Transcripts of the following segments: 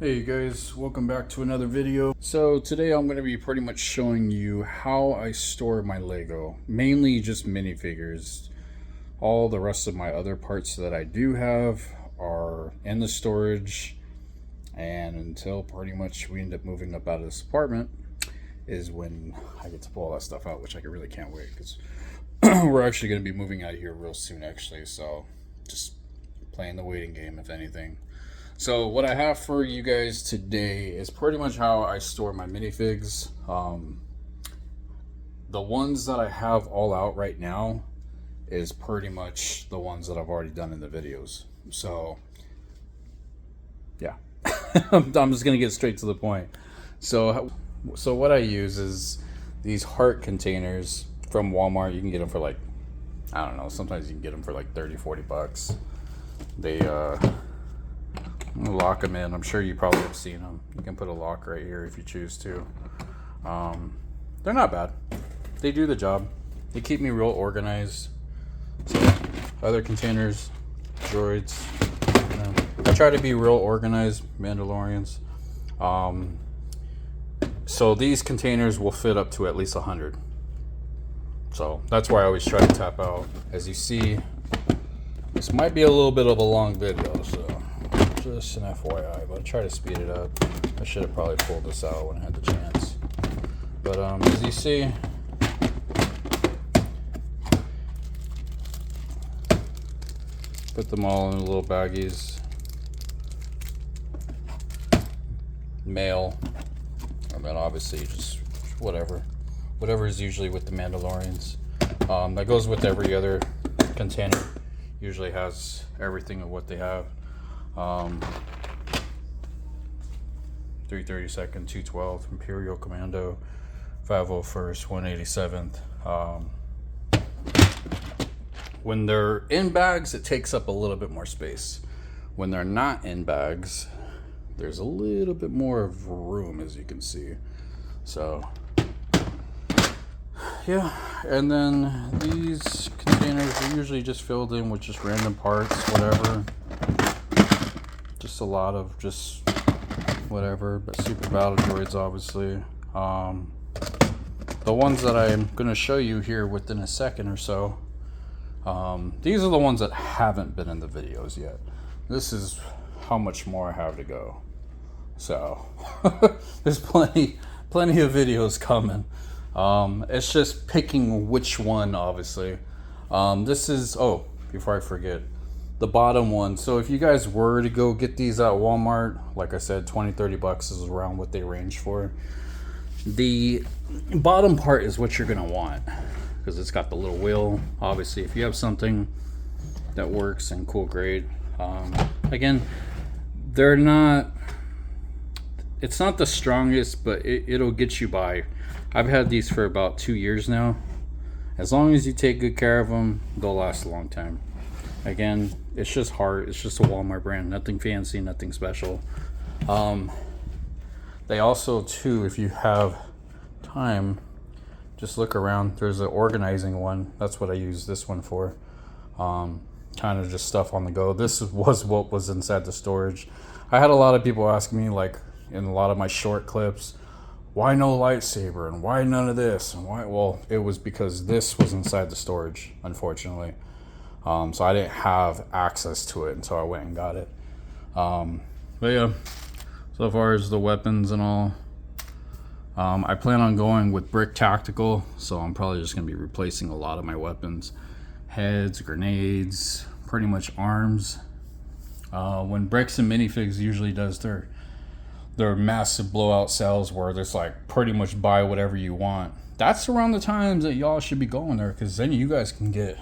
Hey guys, welcome back to another video. So today I'm going to be pretty much showing you how I store my Lego. Mainly just minifigures. All the rest of my other parts that I do have are in the storage. And until pretty much we end up moving up out of this apartment is when I get to pull all that stuff out, which I really can't wait because we're actually going to be moving out of here real soon actually. So just playing the waiting game if anything. So what I have for you guys today is pretty much how I store my minifigs. The ones that I have all out right now is pretty much the ones that I've already done in the videos. So yeah, I'm just gonna get straight to the point. So what I use is these heart containers from Walmart. You can get them for like, I don't know, sometimes you can get them for like 30-40 bucks. They lock them in. I'm sure you probably have seen them. You can put a lock right here if you choose to. They're not bad. They do the job. They keep me real organized. So other containers, droids. I try to be real organized, Mandalorians. So these containers will fit up to at least 100. So that's why I always try to tap out. As you see, this might be a little bit of a long video, so just an FYI, but I try to speed it up. I should have probably pulled this out when I had the chance. But as you see, put them all in little baggies. Mail, and then obviously just whatever is usually with the Mandalorians. That goes with every other container. Usually has everything of what they have. 332nd, 212th, Imperial Commando, 501st, 187th. When they're in bags, it takes up a little bit more space. When they're not in bags, there's a little bit more of room, as you can see. So yeah, and then these containers are usually just filled in with just random parts, whatever. Just a lot of just whatever, but super battle droids obviously. The ones that I'm going to show you here within a second or so, these are the ones that haven't been in the videos yet. This is how much more I have to go. So there's plenty of videos coming. It's just picking which one, obviously. This is, oh, before I forget, the bottom one. So if you guys were to go get these at Walmart, like I said, 20-30 bucks is around what they range for. The bottom part is what you're gonna want because it's got the little wheel. Obviously, if you have something that works and cool, great. Again, they're not, it's not the strongest, but it'll get you by. I've had these for about 2 years now. As long as you take good care of them, they'll last a long time. Again, it's just hard. It's just a Walmart brand. Nothing fancy, nothing special. They also, too, if you have time, just look around. There's an organizing one. That's what I use this one for. Kind of just stuff on the go. This was what was inside the storage. I had a lot of people ask me, like, in a lot of my short clips, why no lightsaber and why none of this and why? Well, it was because this was inside the storage, unfortunately. So I didn't have access to it until I went and got it. But yeah, so far as the weapons and all, I plan on going with Brick Tactical, so I'm probably just going to be replacing a lot of my weapons. Heads, grenades, pretty much arms. When Bricks and Minifigs usually does their massive blowout sales where there's like pretty much buy whatever you want, that's around the times that y'all should be going there, because then you guys can get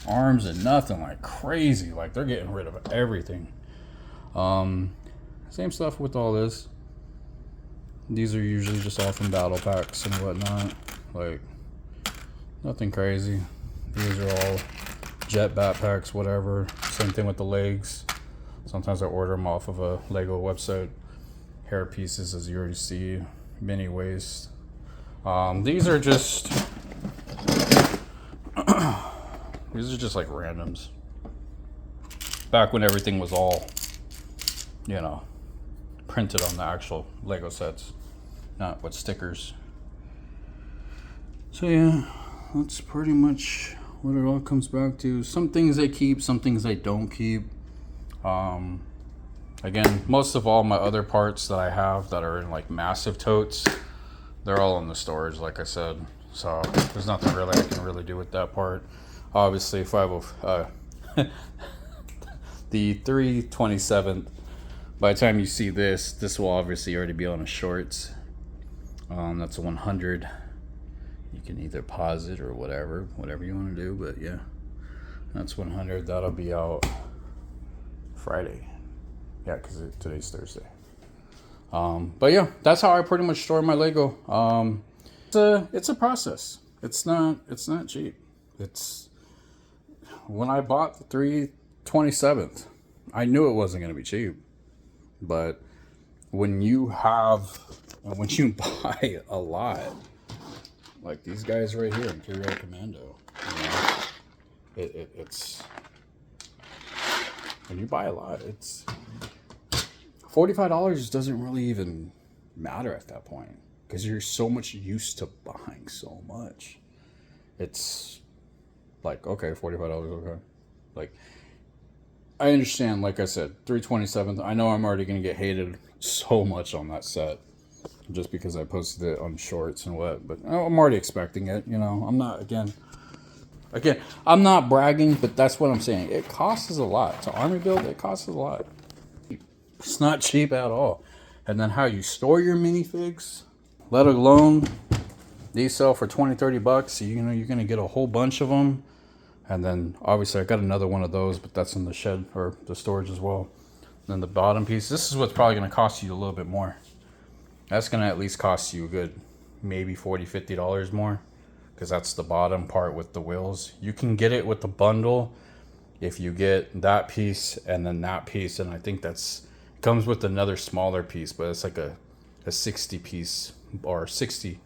arms and nothing like crazy. Like they're getting rid of everything. Same stuff with all this. These are usually just all from battle packs and whatnot, like nothing crazy. These are all jet backpacks, whatever. Same thing with the legs. Sometimes I order them off of a Lego website. Hair pieces, as you already see. Mini waist. These are just these are just like randoms. Back when everything was all, you know, printed on the actual Lego sets, not with stickers. So yeah, that's pretty much what it all comes back to. Some things I keep, some things I don't keep. Again, most of all my other parts that I have that are in like massive totes, they're all in the storage, like I said. So there's nothing really I can really do with that part. Obviously, the 3/27th. By the time you see this will obviously already be on a shorts. That's a 100. You can either pause it or whatever you want to do. But yeah, that's 100. That'll be out Friday. Yeah, because today's Thursday. But yeah, that's how I pretty much store my Lego. It's a process. It's not cheap. It's when I bought the 3/27th, I knew it wasn't going to be cheap. But when you buy a lot, like these guys right here, Imperial Commando, you know, it's when you buy a lot, it's $45 doesn't really even matter at that point because you're so much used to buying so much. It's like, okay, $45, okay. Like, I understand, like I said, 3/27th. I know I'm already going to get hated so much on that set just because I posted it on shorts and what, but I'm already expecting it, you know. I'm not, again, I'm not bragging, but that's what I'm saying. It costs a lot. To army build, it costs a lot. It's not cheap at all. And then how you store your minifigs, let alone these sell for 20-30 bucks. So, you know, you're going to get a whole bunch of them. And then obviously I got another one of those, but that's in the shed or the storage as well. And then the bottom piece, this is what's probably going to cost you a little bit more. That's going to at least cost you a good maybe $40-50 more, because that's the bottom part with the wheels. You can get it with the bundle if you get that piece and then that piece, and I think that's comes with another smaller piece, but it's like a 60 piece or $60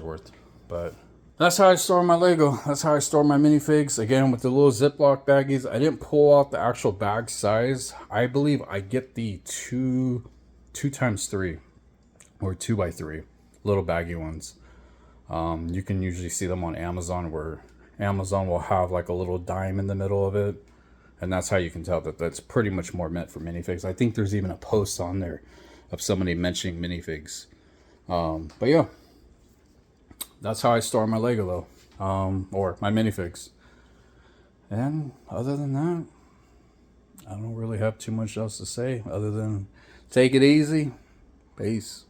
worth. But that's how I store my Lego. That's how I store my minifigs. Again, with the little Ziploc baggies. I didn't pull out the actual bag size. I believe I get the 2x3 or 2x3 little baggy ones. You can usually see them on Amazon, where Amazon will have like a little dime in the middle of it. And that's how you can tell that that's pretty much more meant for minifigs. I think there's even a post on there of somebody mentioning minifigs. But yeah, that's how I store my Lego though, or my minifigs. And other than that, I don't really have too much else to say other than take it easy. Peace.